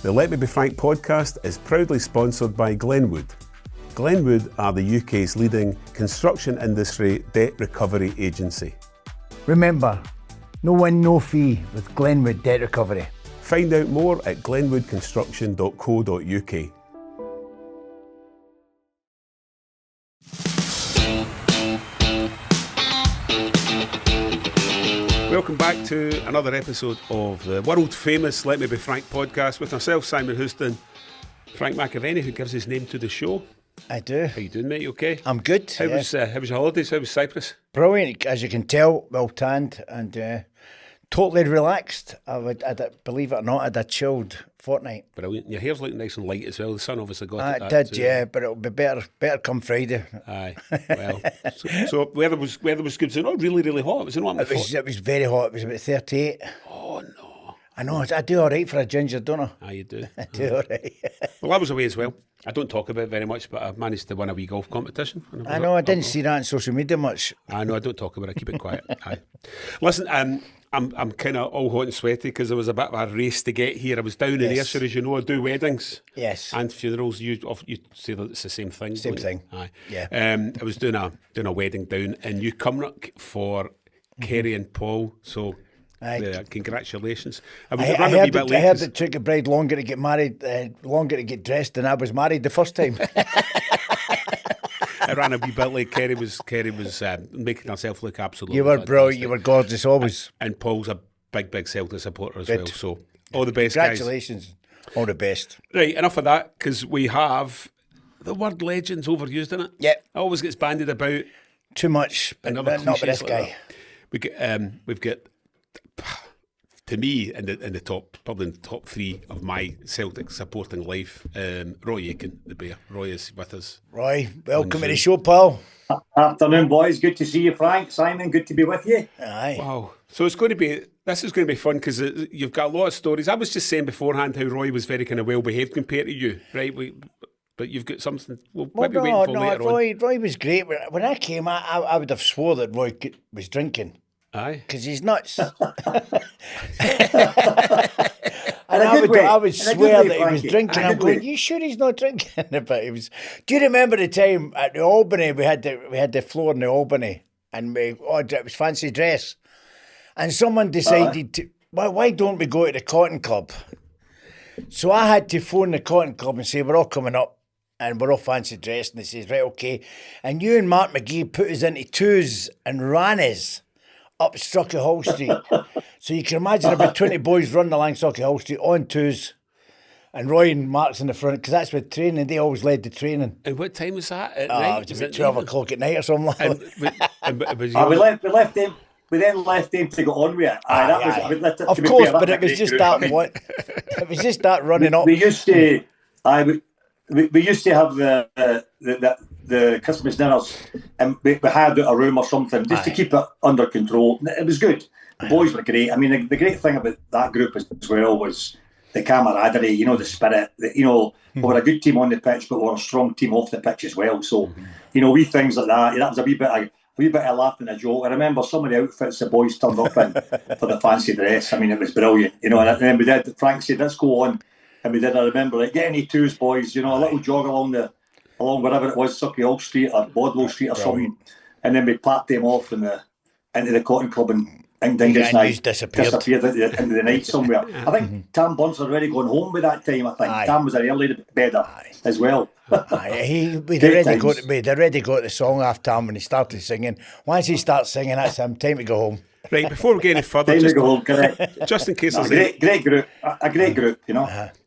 The Let Me Be Frank podcast is proudly sponsored by Glenwood. Glenwood are the UK's leading construction industry debt recovery agency. Remember, no win, no fee with Glenwood Debt Recovery. Find out more at glenwoodconstruction.co.uk. Welcome back to another episode of the world famous Let Me Be Frank podcast with myself, Simon Houston, Frank McAvennie, who gives his name to the show. I do. How you doing, mate? You okay? I'm good. How was your holidays? How was Cyprus? Brilliant, as you can tell, well tanned and totally relaxed. I believe it or not, I had a chilled fortnight. Brilliant. Your hair's looking nice and light as well. The sun obviously got it. It did, yeah, but it'll be better come Friday. Aye, well. so weather was good. So not really hot. Was it not? It was very hot. It was about 38. Oh no. I know. I do all right for a ginger, don't I? Aye, you do. I do all right. Well, I was away as well. I don't talk about it very much, but I managed to win a wee golf competition. I know. I didn't see that on social media much. I know. I don't talk about it. I keep it quiet. Aye. Listen, I'm kind of all hot and sweaty because there was a bit of a race to get here. I was down in Ayrshire, as you know. I do weddings, and funerals. You say that it's the same thing. Same thing. Aye. Yeah. I was doing a wedding down in Newcastle for Kerry and Paul. So. Congratulations. I heard it took a bride longer to get married, longer to get dressed than I was married the first time. I ran a wee bit late. Kerry was making herself look absolutely You were fantastic. brilliant. You were gorgeous, always. And Paul's a big Celtic supporter as well. So all the best, Congratulations. Guys. All the best. Right, enough of that, because we have the word legends overused in it. Yeah. It always gets bandied about. Too much, but not with this guy. We've got, to me, in the top, probably in the top three of my Celtic supporting life, Roy Aitken, the Bear. Roy is with us. Roy, welcome to the show, pal. Afternoon, boys. Good to see you, Frank. Simon, good to be with you. Aye. Wow. So this is going to be fun because you've got a lot of stories. I was just saying beforehand how Roy was very kind of well behaved compared to you, right? But you've got something. We'll maybe wait until later on. Roy was great. When I came, I would have swore that Roy was drinking. Aye. Because he's nuts. And I would swear that he was drinking. I'm going, you sure he's not drinking? But he was. Do you remember the time at the Albany, we had the floor in the Albany, and it was fancy dress, and someone decided why don't we go to the Cotton Club? So I had to phone the Cotton Club and say, we're all coming up and we're all fancy dressed, and they says, right, okay. And you and Mark McGee put us into twos and ran us up Stocky Hall Street. So you can imagine about 20 boys running along Stocky Hall Street on twos, and Roy and Mark's in the front, because that's with training. They always led the training. And what time was that? It was about 12 o'clock at night or something like that. We then left them to go on with it. Of course, but it was just that one. It was just that running up. We used to have the Christmas dinners, and we had a room or something just to keep it under control. It was good. The boys were great. I mean, the great thing about that group as well was the camaraderie, the spirit. We were a good team on the pitch, but we were a strong team off the pitch as well. So, wee things like that. That was a wee bit of laughing and a joke. I remember some of the outfits the boys turned up in for the fancy dress. I mean, it was brilliant. And then we did. Frank said, "Let's go on," and we did. I remember get any twos, boys. A little jog along wherever it was, Sucky Hall Street or Bodlow Street or something, and then we packed them off into the Cotton Club and Dingus night disappeared at the end of the night somewhere. I think Tam Bunce had already gone home by that time. I think Tam was an early bedder as well. We'd already got the song off Tam when he started singing. Once he starts singing, that's him. Time to go home. Right, before we get any further, just in case there's great group,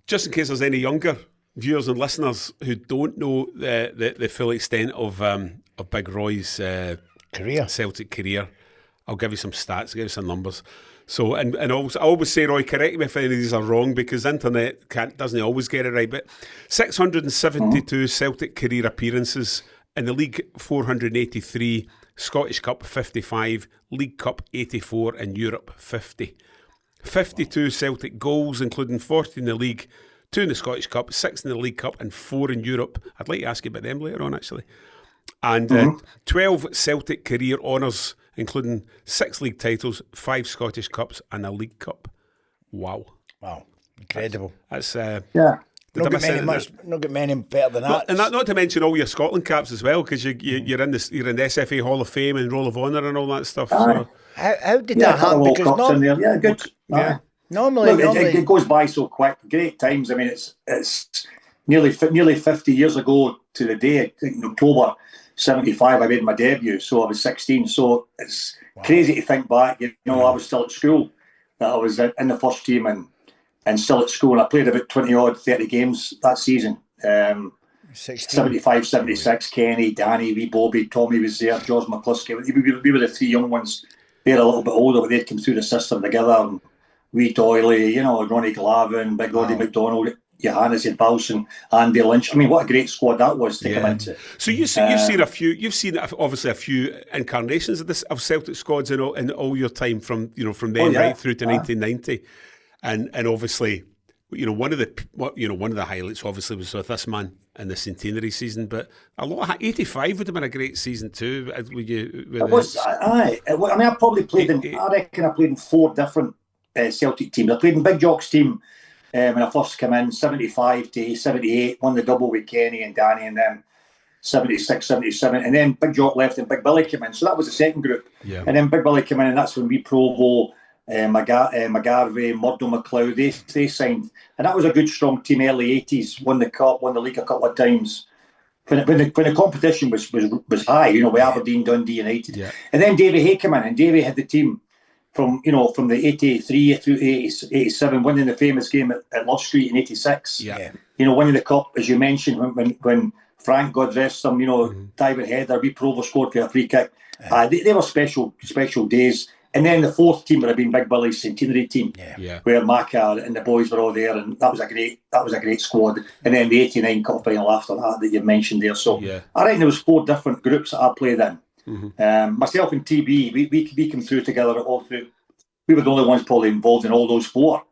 just in case there's any younger viewers and listeners who don't know the full extent of Big Roy's Celtic career, I'll give you some stats, give you some numbers. So, and I always say, Roy, correct me if any of these are wrong, because the internet doesn't always get it right, but 672 Celtic career appearances in the league, 483, Scottish Cup 55, League Cup 84, and Europe 50. 52 Celtic goals, including 40 in the league, 2 in the Scottish Cup, 6 in the League Cup, and 4 in Europe. I'd like to ask you about them later on, actually. And 12 Celtic career honours, including 6 league titles, 5 Scottish Cups, and a League Cup. Wow. Incredible. That's yeah. Not got many better than that. And not to mention all your Scotland caps as well, because you're in the SFA Hall of Fame and Roll of Honour and all that stuff. So. How did that happen? Because in there. Yeah, good. Normally, it goes by so quick. Great times. I mean, it's nearly 50 years ago to the day. I think in October '75, I made my debut. So I was 16. So it's crazy to think back. I was still at school. That I was in the first team and still at school. I played about 30 games that season. 75, 76, Kenny, Danny, wee Bobby, Tommy was there, George McCluskey. We were the three young ones. They're a little bit older, but they'd come through the system together. And wee Doyle, Ronnie Glavin, Big Roddy McDonald, Johannes Balson, Andy Lynch. I mean, what a great squad that was to come into. So you've seen a few. You've seen obviously a few incarnations of Celtic squads in all your time from then right through to 1990. And obviously, one of the highlights obviously was with this man in the Centenary season. But a lot of 85 would have been a great season too. I probably played I reckon I played in 4 different Celtic teams. I played in Big Jock's team when I first came in, 75 to 78. Won the double with Kenny and Danny, and then 76, 77, and then Big Jock left and Big Billy came in. So that was the second group. Yeah. And then Big Billy came in, and that's when we Provo. McGarvey, Murdo McLeod, they signed, and that was a good strong team. Early 80s, won the cup, won the league a couple of times. When the competition was high, with Aberdeen, Dundee United, and then Davy Hay came in, and Davy had the team from the 83 through 87, winning the famous game at Love Street in 86. Yeah, winning the cup as you mentioned when Frank, God rest him, diving header, we Provo scored for a free kick. They were special days. And then the fourth team would have been Big Billy's Centenary team, where Macca and the boys were all there, and that was a great squad. And then the '89 Cup Final after that you mentioned there. So I reckon there was 4 different groups that I played in. Mm-hmm. Myself and TB, we came through together all through. We were the only ones probably involved in all those 4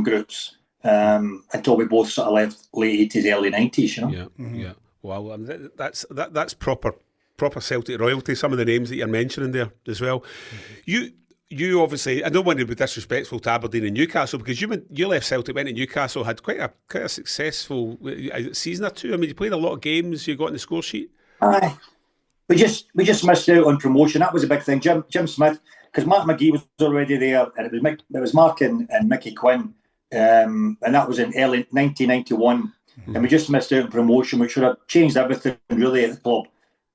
groups until we both sort of left late '80s, early '90s. Yeah. Wow, that's proper Celtic royalty, some of the names that you're mentioning there as well. You obviously, I don't want to be disrespectful to Aberdeen and Newcastle, because you left Celtic, went to Newcastle, had quite a successful season or two. I mean, you played a lot of games, you got in the score sheet. Aye. We just missed out on promotion. That was a big thing. Jim Smith, because Mark McGee was already there, and it was Mark and Mickey Quinn, and that was in early 1991, and we just missed out on promotion, which would have changed everything really at the club.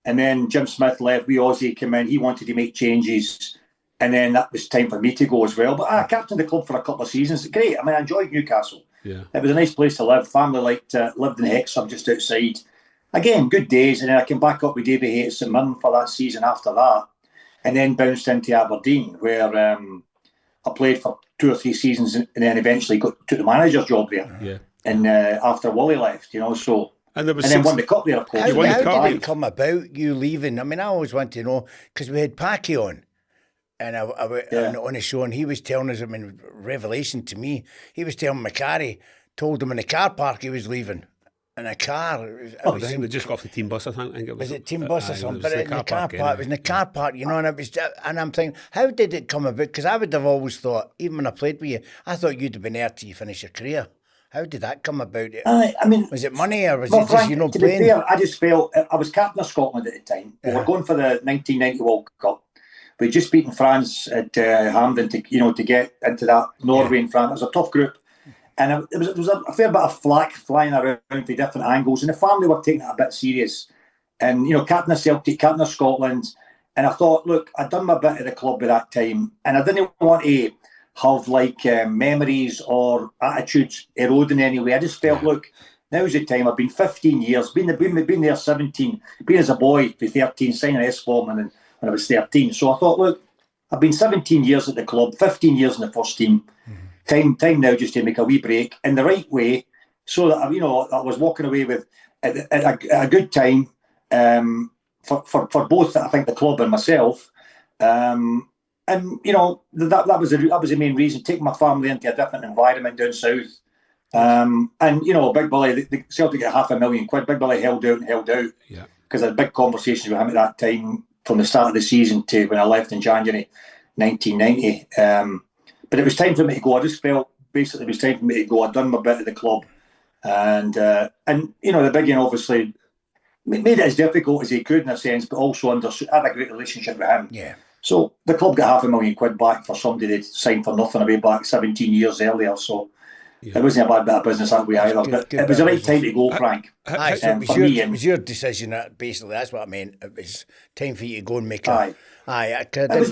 And then Jim Smith left, wee Ozzy came in, he wanted to make changes, and then that was time for me to go as well. But I captained the club for a couple of seasons. Great, I mean, I enjoyed Newcastle. Yeah. It was a nice place to live. Family lived in Hexham, just outside. Again, good days, and then I came back up with Davy Hay at St Mirren for that season after that, and then bounced into Aberdeen, where I played for 2 or 3 seasons, and then eventually took the manager's job there. Yeah. And after Wally left, so... And then won the cup there, of course. How did it come about, you leaving? I mean, I always want to know, because we had Packy on, and on a show, and he was telling us, I mean, revelation to me, he was telling McCarry, told him in the car park he was leaving. In a car. They just got off the team bus, I think. Was it team bus or something? But in the car park. It was in the car park, and I'm thinking, how did it come about? Because I would have always thought, even when I played with you, I thought you'd have been there till you finish your career. How did that come about? I mean, was it money, or was it just to playing? Be fair, I just felt I was captain of Scotland at the time. We were going for the 1990 World Cup. We'd just beaten France at Hampden to get into that Norway and France. It was a tough group, and there was a fair bit of flack flying around to different angles, and the family were taking it a bit serious. And captain of Celtic, captain of Scotland, and I thought, look, I'd done my bit at the club at that time, and I didn't want to have memories or attitudes eroding anyway. I just felt, look, now's the time. I've been 15 years, been there 17, been as a boy for 13, signing S-form when I was 13. So I thought, look, I've been 17 years at the club, 15 years in the first team. Time now just to make a wee break in the right way, so that I was walking away with a good time for both, I think, the club and myself. And that was the main reason, taking my family into a different environment down south. And Big Billy, the Celtic got £500,000. Big Billy held out. Yeah. Because I had big conversations with him at that time, from the start of the season to when I left in January 1990. But it was time for me to go. I just felt basically it was time for me to go. I'd done my bit at the club, and the Biggie obviously made it as difficult as he could in a sense, but also had a great relationship with him. Yeah. So the club got £500,000 back for somebody they'd signed for nothing away back 17 years earlier. So it wasn't a bad bit of business that way either. But it was the right time to go, Frank. It was your decision. Basically, that's what I mean. It was time for you to go and make it. It was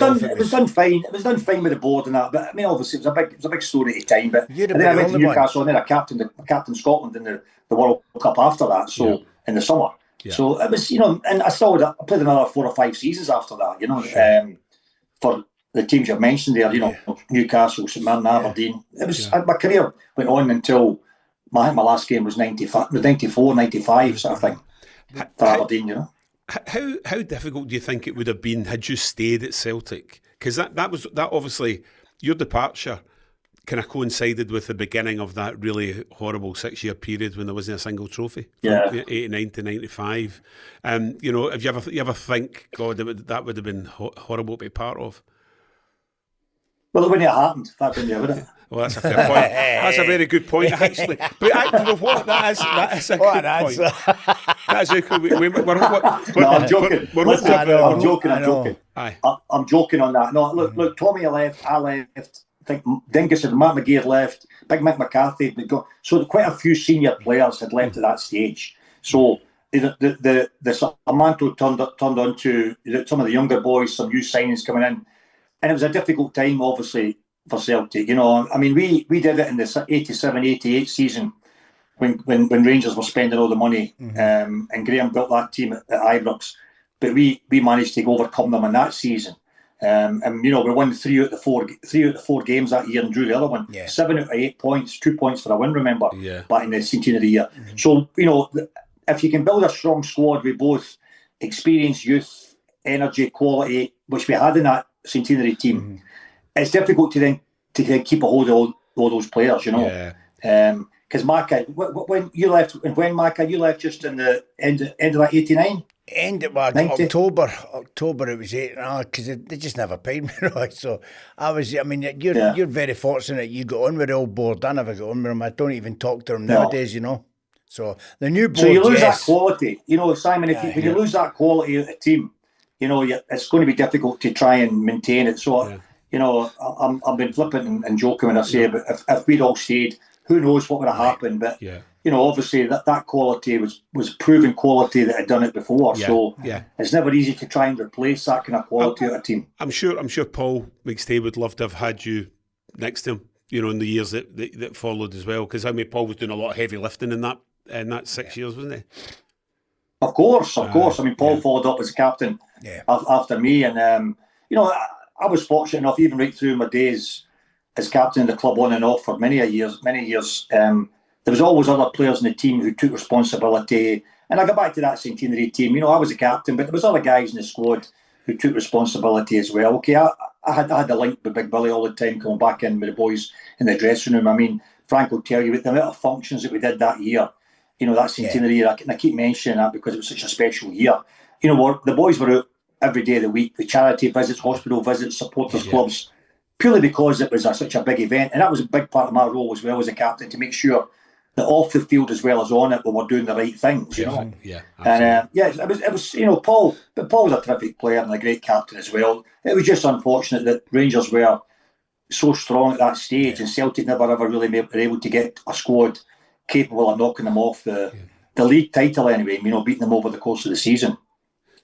done fine. It was done fine with the board and that. But I mean, obviously, it was a big story at the time. But then I went to Newcastle, and then I captained Scotland in the World Cup after that. So in the summer. Yeah. So it was, and I played another 4 or 5 seasons after that, for the teams you've mentioned there, Newcastle, St Mirren, Aberdeen. It was my career went on until my last game was 94, 95 sort of thing for Aberdeen, How difficult do you think it would have been had you stayed at Celtic? Because that obviously, your departure kind of coincided with the beginning of that really horrible 6-year period when there wasn't a single trophy. Yeah. From 89 to 95. Have you ever think, God, that would have been horrible to be part of? Well, it wouldn't have happened if that didn't, would it? Well, that's a fair point. That's a very good point, actually. But you know what? That is a good point. That's a good point. No, I'm joking. I'm joking. Aye. I'm joking on that. No, look, Tommy left, I left. I think Dingus and Matt McGee had left, Big Mick McCarthy had gone. So quite a few senior players had left at that stage. So the mantle turned on to some of the younger boys, some new signings coming in. And it was a difficult time, obviously, for Celtic. I mean, we did it in the 87-88 season when Rangers were spending all the money, and Graham built that team at Ibrox. But we managed to overcome them in that season. And we won 3 out of the 4 games that year and drew the other one. 7 out of 8 points, 2 points for a win, remember, back in the Centenary year. So, if you can build a strong squad with both experienced youth, energy, quality, which we had in that Centenary team, it's difficult to then keep a hold of all those players, because Macca, when you left Macca, you left just in the end of that 89? End of October it was 8, because they just never paid me, right? So you're very fortunate you got on with the old board. I never got on with them. I don't even talk to them nowadays, So the new board, so you lose that quality, Simon. If you lose that quality of the team, it's going to be difficult to try and maintain it. So I've been flipping and joking when I say, but if we'd all stayed, who knows what would have happened? But obviously that quality was proven quality that had done it before. So it's never easy to try and replace that kind of quality of a team. I'm sure Paul McStay would love to have had you next to him, in the years that followed as well. Because Paul was doing a lot of heavy lifting in that 6 years, wasn't he? Of course. I mean, Paul followed up as captain after me, and I was fortunate enough, even right through my days as captain of the club on and off for many years. There was always other players in the team who took responsibility. And I go back to that Centenary team. I was a captain, but there was other guys in the squad who took responsibility as well. Okay, I had the link with Big Billy all the time, coming back in with the boys in the dressing room. I mean, Frank will tell you, with the amount of functions that we did that year, that Centenary year, and I keep mentioning that because it was such a special year. The boys were out every day of the week with charity visits, hospital visits, supporters clubs, purely because it was such a big event. And that was a big part of my role as well as a captain, to make sure that off the field as well as on it, we were doing the right things, And it was Paul. But Paul was a terrific player and a great captain as well. It was just unfortunate that Rangers were so strong at that stage, and Celtic never ever really were able to get a squad capable of knocking them off the league title anyway. Beating them over the course of the season.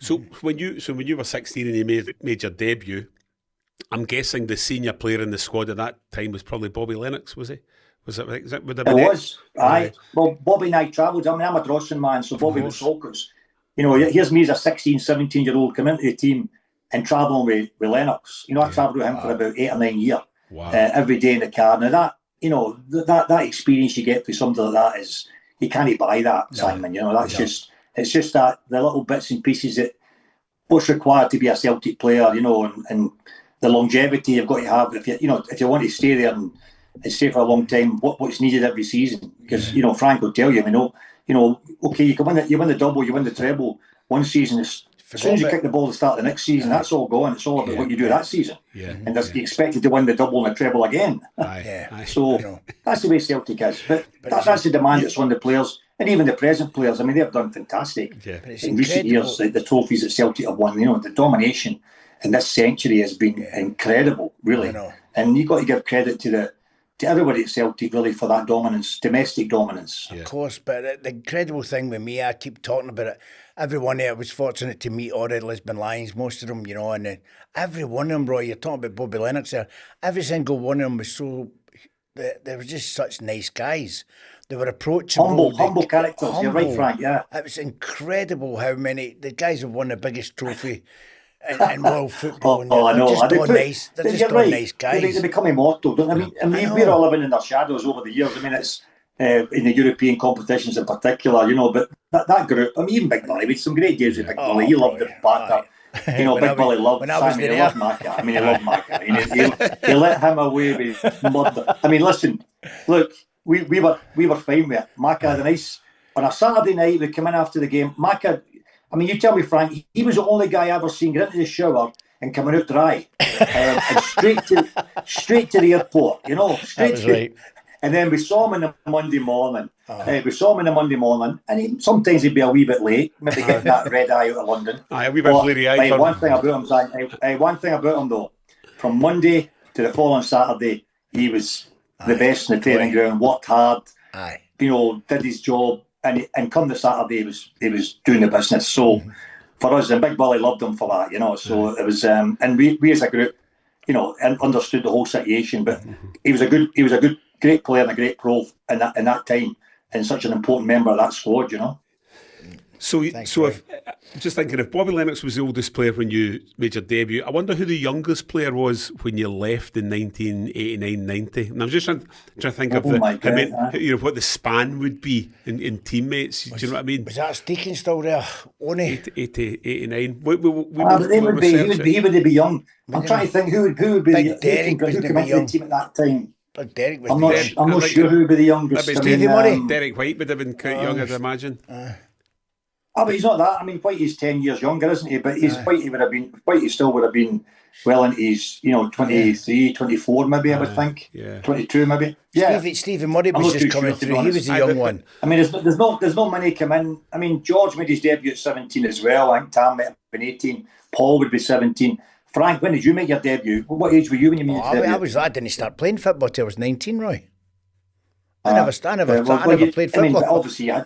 So when you were 16 and you made your debut, I'm guessing the senior player in the squad at that time was probably Bobby Lennox, was he? Was it? Would have been it was. Aye. Well, Bobby and I travelled. I mean, I'm a Drossen man, so Bobby was Salkers. Here's me as a 16, 17-year-old coming into the team and travelling with Lennox. I travelled with him for about 8 or 9 years. Wow. Every day in the car. Now that experience you get for something like that is, you can't buy that, Simon. It's just that the little bits and pieces that what's required to be a Celtic player, and the longevity you've got to have if you want to stay there and stay for a long time. What's needed every season, because Frank will tell you, okay, you win the double, you win the treble. One season is As soon as you kick the ball to start the next season, that's all gone. It's all about what you do that season. Yeah. And you expected to win the double and the treble again. So that's the way Celtic is. But that's the demand that's on the players. And even the present players, I mean, they've done fantastic. Yeah. In recent years, the trophies that Celtic have won, the domination in this century has been incredible, really. And you've got to give credit to everybody at Celtic, really, for that dominance, domestic dominance. Of course, but the incredible thing with me, I keep talking about it. Every one there, I was fortunate to meet all the Lisbon Lions, most of them, and every one of them, Roy, you're talking about Bobby Lennox there, every single one of them was they were just such nice guys. They were approachable. Humble characters, you're right, Frank, yeah. It was incredible how many, the guys have won the biggest trophy in world football. I know. They're just all nice guys. They become immortal, don't they? I mean, we're all living in their shadows over the years. I mean, it's in the European competitions in particular, but that group, I mean, even Big Billy, we had some great days with Big Billy. He loved the banter. Big Billy loved Simon. He loved Margaret. I mean, he loved Margaret. He let him away with murder. I mean, listen, look, we were fine with it. Margaret had a nice, on a Saturday night, we come in after the game. Margaret, I mean, you tell me, Frank, he was the only guy I ever seen get into the shower and coming out dry. And straight to the airport, Right. And then we saw him on the Monday morning. And sometimes he'd be a wee bit late, maybe getting that red eye out of London. A wee bit bleary-eyed. One thing about him, though, from Monday to the following Saturday, he was the best in the training ground, worked hard, did his job, and come the Saturday, he was doing the business. So for us, and Big Billy loved him for that, So it was, and we as a group, understood the whole situation. But he was a good, great player and a great pro in that time, and such an important member of that squad, So just thinking, if Bobby Lennox was the oldest player when you made your debut, I wonder who the youngest player was when you left in 1989-90. And I'm just trying to think of what the span would be in teammates. Do you know what I mean? Was that Steakin still there? Only 89. He would be young. I'm trying to think who would be Big Derek who came into the team at that time. Big Derek was I'm not sure who would be the youngest. Stevie Murray. Derek White would have been quite young, I'd imagine. But he's not that. I mean, Whitey's 10 years younger, isn't he? But Whitey still would have been well into his, 23, 24 maybe, I would think. Yeah. 22 maybe. Yeah. Stephen Murray was just coming through. He was the young one. I mean, there's no many come in. I mean, George made his debut at 17 as well. I think Tam might have been 18. Paul would be 17. Frank, when did you make your debut? What age were you when you made your debut? I didn't start playing football till I was 19, Roy. I never played football. I mean, but obviously, I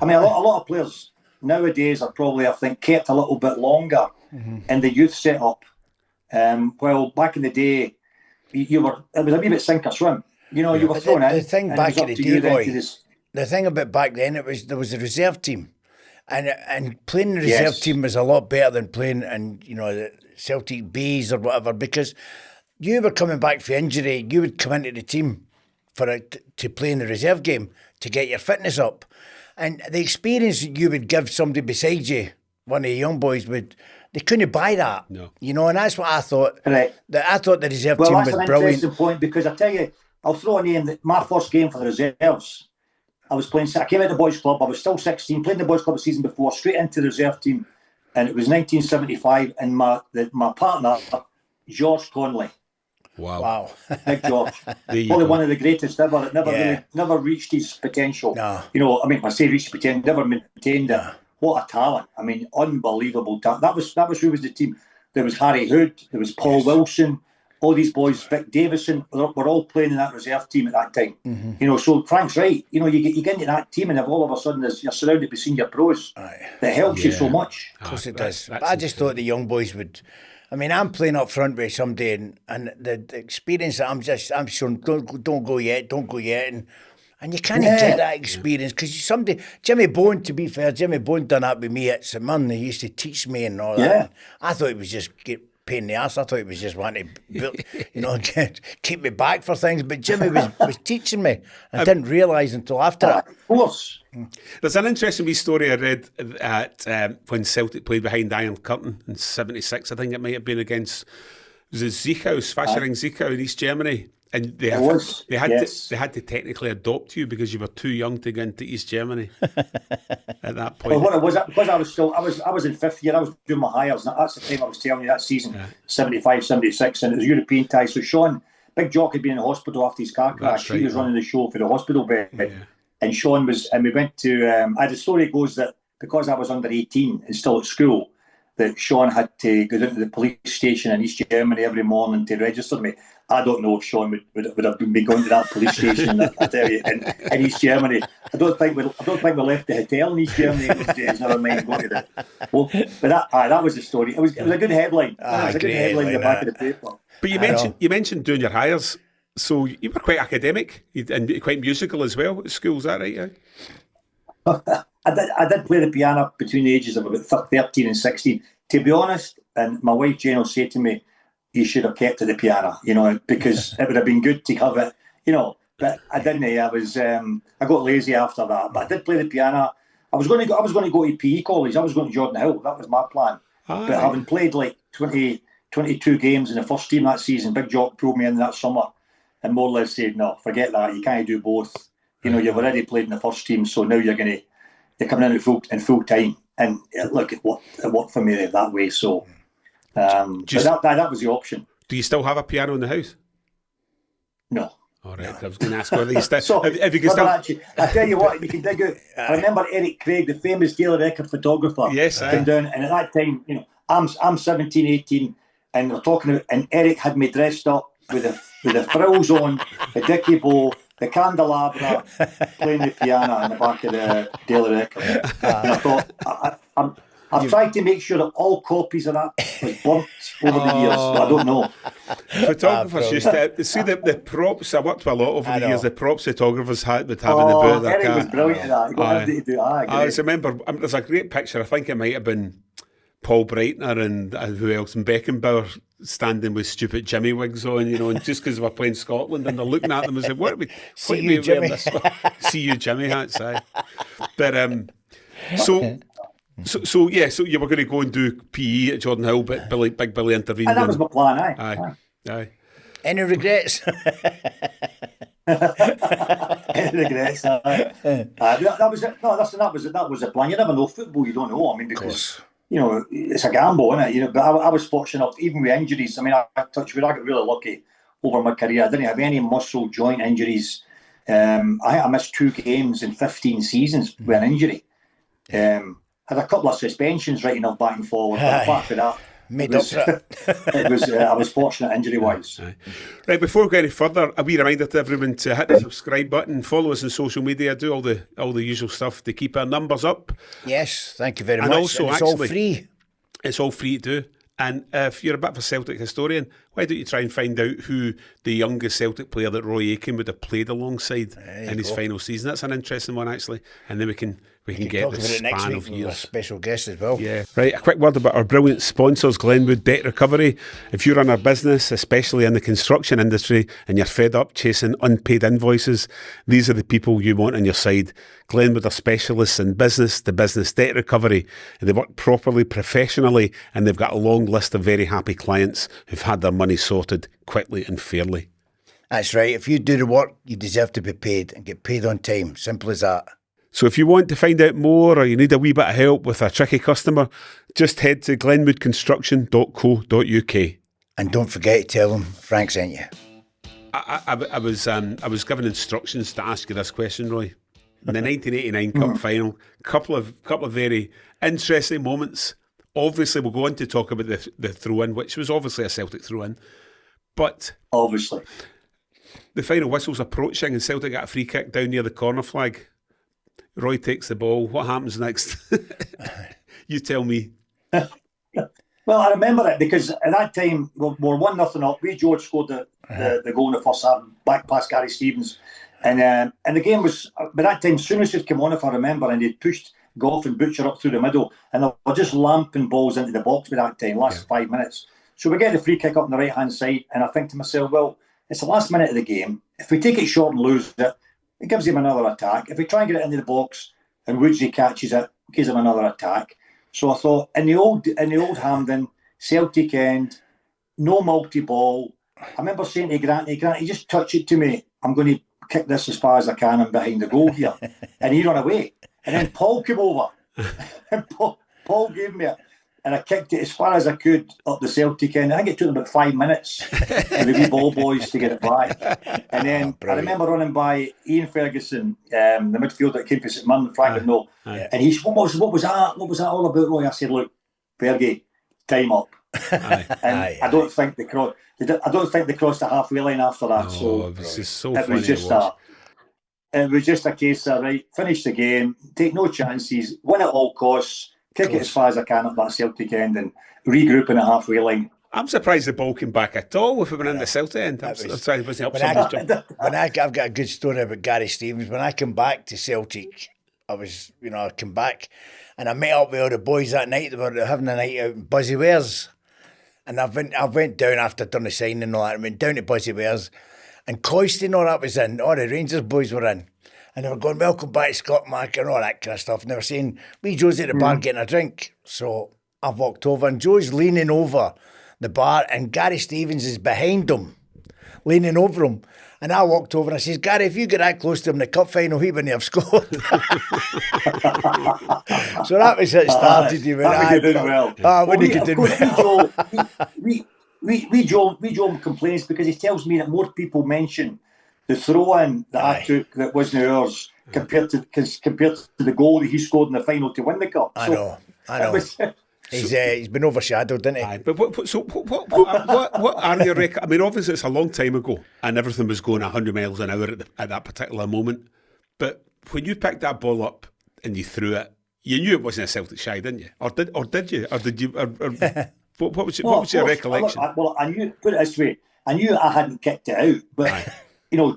mean, a lot of players nowadays are probably, I think, kept a little bit longer in the youth setup. Well, back in the day, it was a wee bit sink or swim. You were thrown in. The thing back in the day, Roy, the thing about back then, there was a reserve team, and playing the reserve team was a lot better than playing in the Celtic Bs or whatever, because you were coming back for injury. You would come into the team to play in the reserve game to get your fitness up. And the experience you would give somebody beside you, one of the young boys, they couldn't buy that. No. And that's what I thought. Right. I thought the reserve team was brilliant. Well, that's an interesting point, because I tell you, I'll throw a name. My first game for the reserves, I came out of the boys' club, I was still 16, playing the boys' club the season before, straight into the reserve team, and it was 1975, and my partner, George Conley. Wow. Big George. Probably one of the greatest ever. That never reached his potential. No. I mean, I say reached potential, never maintained it. What a talent. I mean, unbelievable talent. That was who was the team. There was Harry Hood, there was Paul Wilson, all these boys, Vic Davison, were all playing in that reserve team at that time. So Frank's right. You get into that team, and if all of a sudden you're surrounded by senior pros, that helps you so much. Of course it does. But I just thought the young boys would. I mean, I'm playing up front with somebody, and the experience that I'm sure don't go yet, and you can't get that experience because Jimmy Bone, to be fair, Jimmy Bone done that with me at St Mirren. He used to teach me and all that. I thought it was just pain in the arse. I thought he was just wanting to, keep me back for things. But Jimmy was teaching me. I didn't realise until after that. Of course. There's an interesting wee story I read at when Celtic played behind Iron Curtain in '76. I think it might have been against Zieckhaus, Faschiring Zieckhaus in East Germany. And they had to technically adopt you because you were too young to go into East Germany at that point. Well, what it was, because I was in fifth year, I was doing my hires. That's the time I was telling you, that season, 75, 76, and it was European ties. So Sean, Big Jock had been in the hospital after his car crash. He was running the show for the hospital bed. And Sean was, and we went to, the story goes that because I was under 18 and still at school, that Sean had to go down to the police station in East Germany every morning to register me. I don't know if Sean would have been going to that police station I tell you, in East Germany. I don't think we left the hotel in East Germany in those days, never mind going to the... Well, but that was the story. It was a good headline. It was a good headline in the back of the paper. But you mentioned doing your hires, so you were quite academic and quite musical as well at school, is that right? Yeah? I did play the piano between the ages of about 13 and 16. To be honest, and my wife Jane will say to me, you should have kept to the piano, because it would have been good to have it, but I didn't. I got lazy after that, but I did play the piano. I was going to go to PE college. I was going to Jordan Hill. That was my plan. But having played like 22 games in the first team that season, Big Jock pulled me in that summer and more or less said, no, forget that. You can't do both. You've already played in the first team, so now you're coming in full time. And look, it worked for me that way. So that was the option. Do you still have a piano in the house? No. All right, I was going to ask whether you still... So, if you can still... Actually, I tell you what, you can dig out... I remember Eric Craig, the famous daily record photographer, came down, and at that time, I'm 17, 18, and we're talking about, and Eric had me dressed up with the frills on, the dicky bow, the candelabra, playing the piano in the back of the daily record. And I thought, I've tried to make sure that all copies of that was burnt over the years, but I don't know. Photographers used to see the props. I worked with a lot over the years. The props photographers would have in the boot of their Eric car. was brilliant at that. You got everything to do. I remember there's a great picture. I think it might have been Paul Breitner and who else, and Beckenbauer standing with stupid Jimmy wigs on, and just because we're playing Scotland, and they're looking at them and saying, "What are we? See you, Jimmy." See you, Jimmy hats, aye. But So you were going to go and do PE at Jordan Hill, but Big Billy intervened. And that was my plan, aye. Any regrets? Any regrets? That was it. No, that was the plan. You never know football. You don't know. I mean, because it's a gamble, isn't it? But I was fortunate enough, even with injuries. I mean, I got really lucky over my career. I didn't have any muscle joint injuries. I missed 2 games in 15 seasons with an injury. Had a couple of suspensions right enough back and forward, but apart from that, I was fortunate injury-wise. Right, before we go any further, a wee reminder to everyone to hit the subscribe button, follow us on social media, do all the usual stuff to keep our numbers up. Yes, thank you very much. Also, it's all free. It's all free to do. And if you're a bit of a Celtic historian, why don't you try and find out who the youngest Celtic player that Roy Aitken would have played alongside in his final season? That's an interesting one, actually. And then we can get the span of years. A special guest as well. Yeah. Right, a quick word about our brilliant sponsors, Glenwood Debt Recovery. If you run a business, especially in the construction industry, and you're fed up chasing unpaid invoices, these are the people you want on your side. Glenwood are specialists in business-to-business debt recovery. They work properly, professionally, and they've got a long list of very happy clients who've had their money sorted quickly and fairly. That's right. If you do the work, you deserve to be paid and get paid on time. Simple as that. So if you want to find out more or you need a wee bit of help with a tricky customer, just head to glenwoodconstruction.co.uk. And don't forget to tell them Frank sent you. I was given instructions to ask you this question, Roy. In the 1989 Cup Final, couple of very interesting moments. Obviously, we'll go on to talk about the throw-in, which was obviously a Celtic throw-in. But obviously, the final whistle's approaching and Celtic got a free kick down near the corner flag. Roy takes the ball. What happens next? You tell me. Well, I remember it because at that time we were 1-0 up. George scored the goal in the first half, back past Gary Stevens, and the game was by that time. Soon as it came on, if I remember, and they'd pushed Goff and Butcher up through the middle, and they were just lamping balls into the box by that time. Last 5 minutes, so we get the free kick up on the right hand side, and I think to myself, well, it's the last minute of the game. If we take it short and lose it, it gives him another attack. If we try and get it into the box and Woodsley catches it, gives him another attack. So I thought in the old Hampden, Celtic end, no multi-ball, I remember saying to Granty, just touch it to me. I'm going to kick this as far as I can and behind the goal here. And he ran away. And then Paul came over. And Paul gave me it. And I kicked it as far as I could up the Celtic end. I think it took about 5 minutes for the wee ball boys to get it back. And then I remember running by Ian Ferguson, the midfielder that came for St Mirren, Frank McAvennie. And he said, what was that? What was that all about, Roy? I said, look, Fergie, time up. I don't think they crossed the halfway line after that. It was just a case of, right, finish the game, take no chances, win at all costs, kick it as far as I can up that Celtic end and regroup in a halfway line. I'm surprised the ball came back at all if it went in the Celtic end. I've got a good story about Gary Stevens. When I came back to Celtic, I came back and I met up with all the boys that night. They were having a night out in Buzzy Wares. And I went down after done the signing and all that. I went down to Buzzy Wares. And Coisty and all that was in. All the Rangers boys were in. And they were going, welcome back to CalMac and all that kind of stuff. And they were saying, wee Joe's at the bar getting a drink. So I've walked over and Joe's leaning over the bar and Gary Stevens is behind him, leaning over him. And I walked over and I says, Gary, if you get that close to him in the cup final, he wouldn't have scored. So that was it started. Joe complains because he tells me that more people mention the throw-in that I took that wasn't ours compared to the goal that he scored in the final to win the cup. I know. He's been overshadowed, didn't he? But what are your records? I mean, obviously it's a long time ago and everything was going 100 miles an hour at that particular moment. But when you picked that ball up and you threw it, you knew it wasn't a Celtic shy, didn't you? Or did you? What was your recollection? I knew. Put it this way: I knew I hadn't kicked it out, but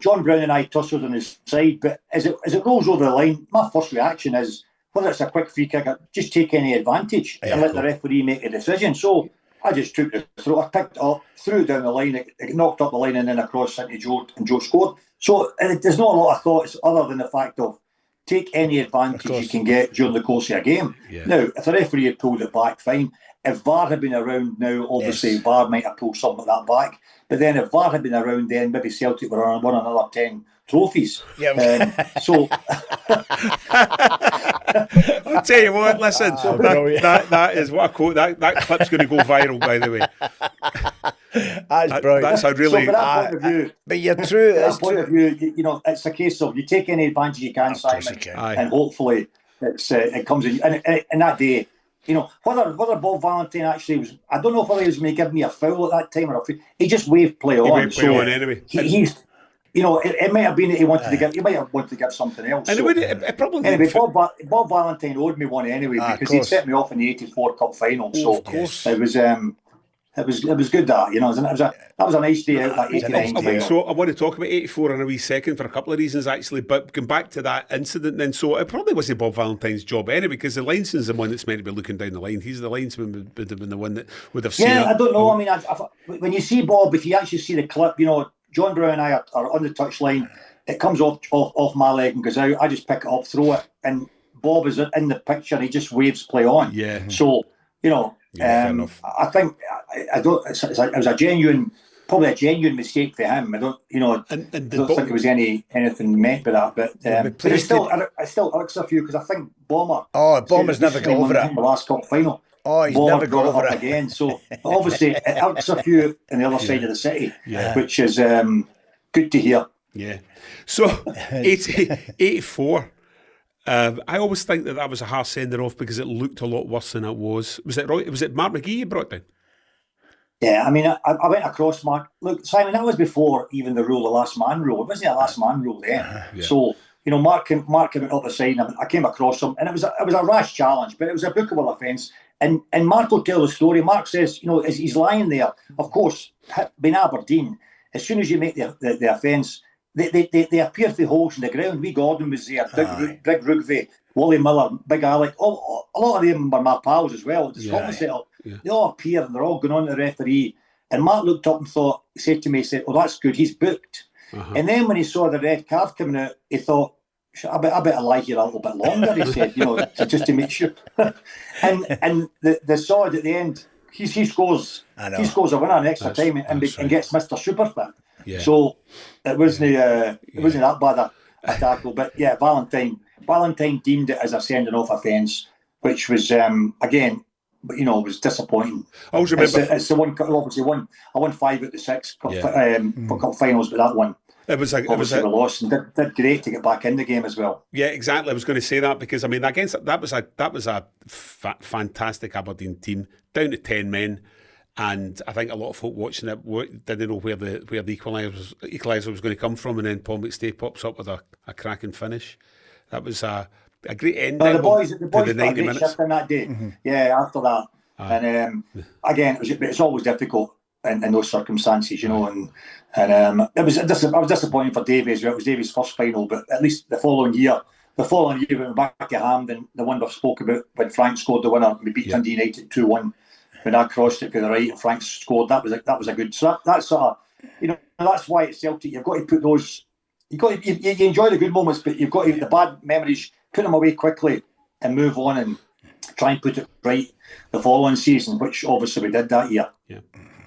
John Brown and I tussled on his side. But as it rolls over the line, my first reaction is, whether it's a quick free kick, just take any advantage and let the referee make a decision. So I just took the throw, I picked it up, threw it down the line, it knocked up the line and then across into Joe, and Joe scored. So there's not a lot of thoughts other than the fact of take any advantage you can get during the course of a game. Yeah. Now, if the referee had pulled it back, fine. If VAR had been around now, obviously VAR might have pulled something like that back. But then if VAR had been around then, maybe Celtic would have won another 10 trophies. So I'll tell you what, listen, that is what a quote. That clip's going to go viral, by the way. That's brilliant. That's a really. So from that point of view, but you're true. From that point of view, it's a case of you take any advantage you can, Simon, and hopefully it comes in. And that day, whether Bob Valentine actually was, I don't know if he was going to give me a foul at that time or a free. He just waved play on. He waved play on anyway. He's. It might have been that he wanted to give. He might have wanted to give something else. And it probably. Anyway, Bob Valentine owed me one anyway because he set me off in the '84 Cup Final. So of course. It was good that that was a nice day out that '89. So I want to talk about '84 in a wee second for a couple of reasons actually. But going back to that incident then, so it probably wasn't Bob Valentine's job anyway because the linesman's the one that's meant to be looking down the line. He's the linesman would have been the one that would have seen it. Yeah, I don't know. I mean, when you see Bob, if you actually see the clip, John Brown and I are on the touchline. It comes off my leg and goes out. I just pick it up, throw it, and Bob is in the picture. And he just waves play on. Yeah. So I think it was a genuine, probably a genuine mistake for him. I don't think there was anything meant by that. But it still irks a few because I think Bomber. Oh, Bomber's never got over it. The last cup final. Oh, he's never got over it again. So obviously it irks a few on the other side of the city, which is good to hear. Yeah. So 84. I always think that was a harsh sender off because it looked a lot worse than it was. Was it Roy? Was it Mark McGee you brought down? Yeah, I mean, I went across Mark. Look, Simon, that was before even the rule, the last man rule. It wasn't a last man rule then. Yeah. So Mark came up the side, and I came across him, and it was a rash challenge, but it was a bookable offence. And Mark will tell the story. Mark says, as he's lying there, of course, being Aberdeen, as soon as you make the offence, they appear through holes in the ground. Wee Gordon was there, Big Rugby, Wally Miller, Big Alec, a lot of them were my pals as well at the Scotland setup. Yeah. They all appear and they're all going on to the referee. And Mark looked up and said to me, "Oh, that's good, he's booked." Uh-huh. And then when he saw the red card coming out, he thought, I better lie here a little bit longer, he said, just to make sure. and the sod at the end he scores a winner in extra time and gets Mr. Superfit. Yeah. So it wasn't that bad a tackle. But yeah, Valentine deemed it as a sending off offence, which was again, was disappointing. I always remember it's the one obviously I won 5 out of the 6 cup finals, but that one. We lost and did great to get back in the game as well. Yeah, exactly. I was going to say that because that was a fantastic Aberdeen team, down to 10 men, and I think a lot of folk watching it didn't know where the equaliser was going to come from, and then Paul McStay pops up with a cracking finish. That was a great ending. The boys to the 90 minutes. Shift in that day. Mm-hmm. Yeah, after that, and again, it's always difficult in those circumstances, and I was disappointed for Davy as well. It was Davy's first final, but at least the following year we went back to Hampden, the one we spoke about when Frank scored the winner. We beat Dundee United 2-1 when I crossed it to the right and Frank scored. That was a good. So that's sort of, that's why at Celtic you've got to put those. You enjoy the good moments, but you've got to the bad memories, put them away quickly and move on and try and put it right the following season, which obviously we did that year. Yeah.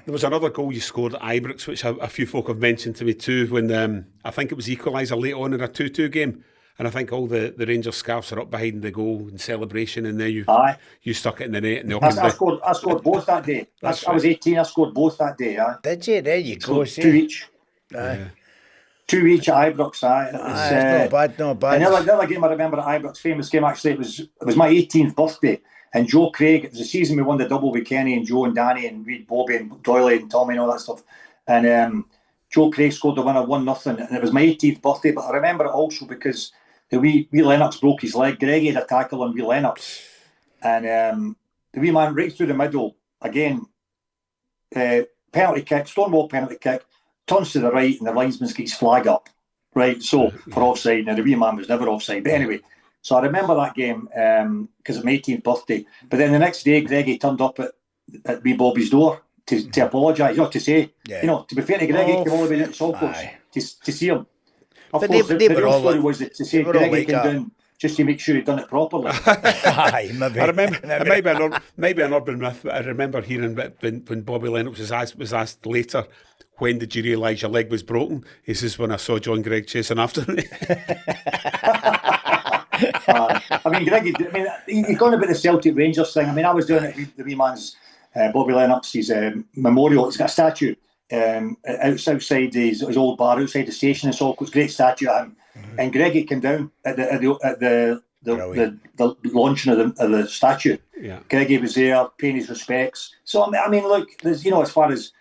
There was another goal you scored at Ibrox, which a few folk have mentioned to me too, when I think it was equaliser late on in a 2-2 game. And I think all the Rangers scarves are up behind the goal in celebration, and then you stuck it in the net. And I scored both that day. I was 18, I scored both that day. Did you? There you go. 2 each. Yeah. 2 each at Ibrox. It's not bad. Another game I remember at Ibrox, famous game actually, it was my 18th birthday. And Joe Craig, it was the season we won the double with Kenny and Joe and Danny and Reid Bobby and Doyle and Tommy and all that stuff. And Joe Craig scored the winner 1-0, and it was my 18th birthday. But I remember it also because the wee Lennox broke his leg. Greggy had a tackle on wee Lennox, and the wee man right through the middle again. Penalty kick, Stonewall penalty kick, turns to the right, and the linesman gets his flag up. Right, so for offside. Now the wee man was never offside, but anyway. So I remember that game because of my 18th birthday. But then the next day, Greggy turned up at wee Bobby's door to apologise, to say, to be fair to Greggy, he came all the way down to Saltcoats to see him. Of course, the real story was to say Greggy came down just to make sure he'd done it properly. Maybe. I remember, maybe an urban myth, but I remember hearing when Bobby Lennox was asked later, when did you realise your leg was broken? He says, when I saw John Gregg chasing after me. Greggy, he's gone about the Celtic Rangers thing. I was doing it with the wee man's Bobby Lennox's memorial. He's got a statue outside his old bar, outside the station in Saltcoats. Great statue of him. Mm-hmm. And Greggy came down at the launching of the statue. Yeah. Greggy was there, paying his respects. So look, there's as far as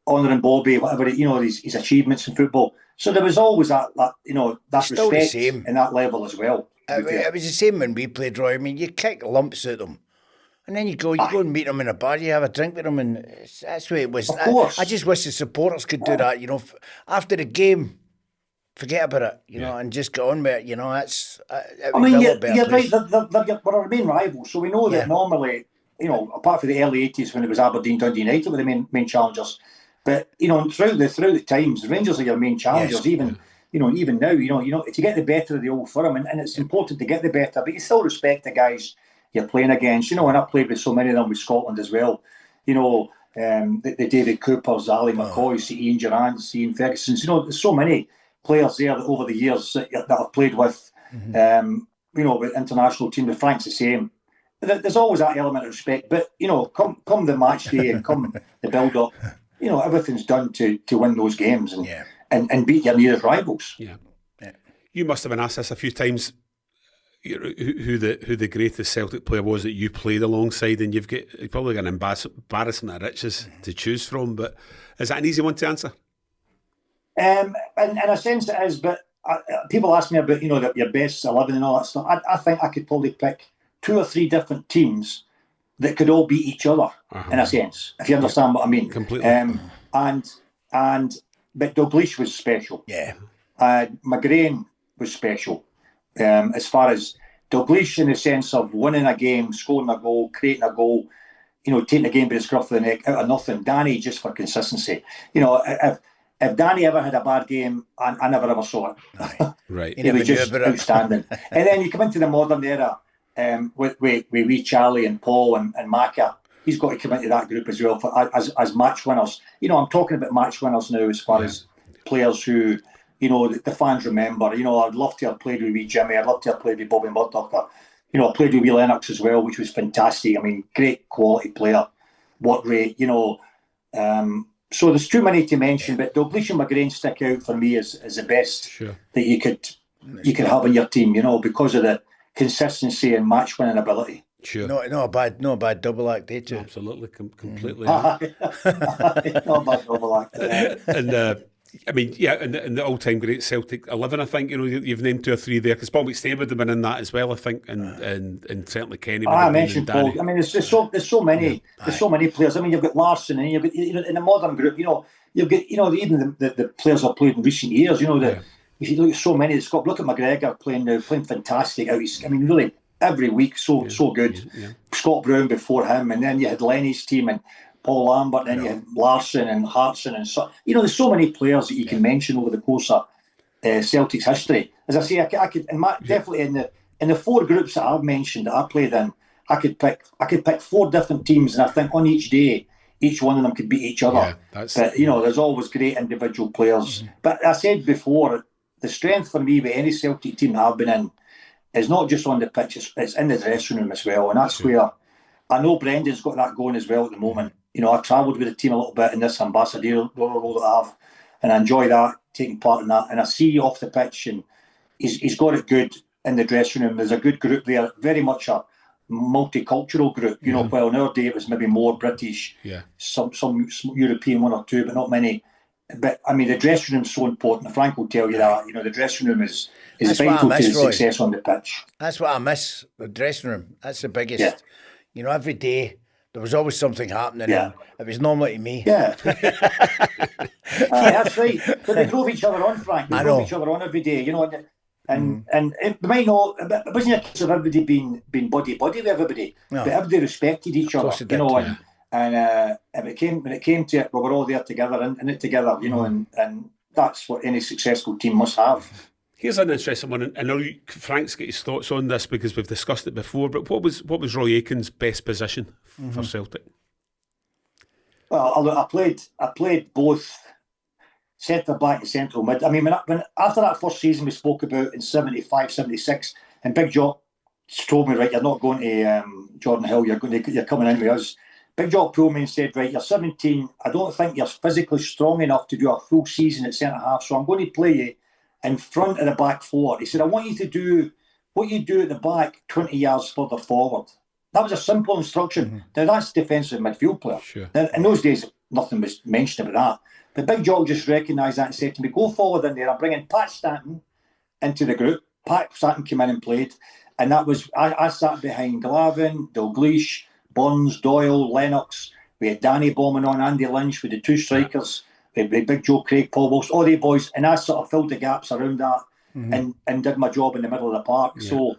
honouring Bobby, whatever his achievements in football. So there was always that respect in that level as well. It was the same when we played, Roy. You kick lumps at them, and then you go and meet them in a bar, you have a drink with them, and that's the way it was. Of course. I just wish the supporters could do that. After the game, forget about it, and just get on with it. That's. You're right. We're our main rivals, so we know that normally, apart from the early 80s when it was Aberdeen, Dundee United were the main challengers, but throughout the times, the Rangers are your main challengers, even. Even now, to get the better of the old firm, and it's important to get the better, but you still respect the guys you're playing against, and I played with so many of them with Scotland as well. The David Coopers, Ali McCoys, Ian Durant, Ian Ferguson. There's so many players there that over the years that I've played with, with international team. The Frank's the same. There's always that element of respect, but come the match day and come the build up, everything's done to win those games and beat your nearest rivals. Yeah. You must have been asked this a few times, who the greatest Celtic player was that you played alongside, and you've probably got an embarrassment of riches to choose from, but is that an easy one to answer? In a sense it is, but people ask me about your best 11 and all that stuff. I think I could probably pick 2 or 3 different teams that could all beat each other in a sense, if you understand what I mean. Completely. But Dalglish was special. Yeah. McGrain was special. As far as Dalglish in the sense of winning a game, scoring a goal, creating a goal, taking the game by the scruff of the neck out of nothing. Danny just for consistency. If Danny ever had a bad game, I never ever saw it. Right. He was just outstanding. And then you come into the modern era with wee Charlie and Paul and Macca. he's got to come into that group as well as match winners. You know, I'm talking about match winners now as far as players who, you know, the fans remember. You know, I'd love to have played with wee Jimmy. I'd love to have played with Bobby Murdoch. You know, I played with wee Lennox as well, which was fantastic. I mean, great quality player. What rate, you know. So there's too many to mention, but Dalglish and McGrain stick out for me as the best that you could have in your team, you know, because of the consistency and match winning ability. Sure. No bad double act, did you? Absolutely, completely. Not a bad double act. And I mean, and the all-time great Celtic 11, I think, you know, you've named 2 or 3 there, because Paul McStay would have been in that as well, I think, and certainly Kenny. I mentioned Paul. I mean, there's so many players. I mean, you've got Larson, and you've got, you know, in the modern group, you know, you've got, you know, even the players I've played in recent years, you know, if you look at so many, look at McGregor playing fantastic. I mean, really, every week, so good. Yeah. Scott Brown before him, and then you had Lenny's team and Paul Lambert, and then you had Larson and Hartson, and so, you know, there's so many players that you can mention over the course of Celtic's history. As I say, I could, and definitely in the 4 groups that I've mentioned that I played in, I could pick 4 different teams, and I think on each day, each one of them could beat each other. But you know, there's always great individual players. Mm-hmm. But I said before, the strength for me with any Celtic team that I've been in is not just on the pitch; it's in the dressing room as well, and that's where I know Brendan's got that going as well at the moment. You know, I've travelled with the team a little bit in this ambassadorial role that I have, and I enjoy that, taking part in that. And I see off the pitch, and he's got it good in the dressing room. There's a good group there, very much a multicultural group. You know, while in our day it was maybe more British, some European, 1 or 2, but not many. But I mean, the dressing room's so important. Frank will tell you that. You know, the dressing room is vital to the success on the pitch. That's what I miss, the dressing room. That's the biggest. Yeah. You know, every day there was always something happening. Yeah. It was normally to me. Yeah. That's right. But they drove each other on, Frank. They drove each other on every day, you know. And it might not, it wasn't a case of everybody being buddy with everybody, but everybody respected each other, you know. And when it came to it, we were all there together, in it together, you know, and that's what any successful team must have. Here's an interesting one. I know Frank's got his thoughts on this because we've discussed it before, but what was Roy Aitken's best position for Celtic? Well, I played both centre back and central mid. I mean, when after that first season we spoke about in 75, 76, and Big Jock told me, right, you're not going to Jordan Hill, you're coming in with us. Big Jock pulled me and said, right, you're 17. I don't think you're physically strong enough to do a full season at centre half, so I'm going to play you in front of the back 4. He said, I want you to do what you do at the back 20 yards further forward. That was a simple instruction. Mm-hmm. Now, that's defensive midfield player. Sure. Now, in those days, nothing was mentioned about that. But Big Jock just recognised that and said to me, go forward in there. I'm bringing Pat Stanton into the group. Pat Stanton came in and played. And that was, I sat behind Glavin, Dalglish, Burns, Doyle, Lennox. We had Danny Bowman on, Andy Lynch with the 2 strikers. We had Big Joe, Craig, Paul Wilson, all the boys. And I sort of filled the gaps around that and did my job in the middle of the park. Yeah. So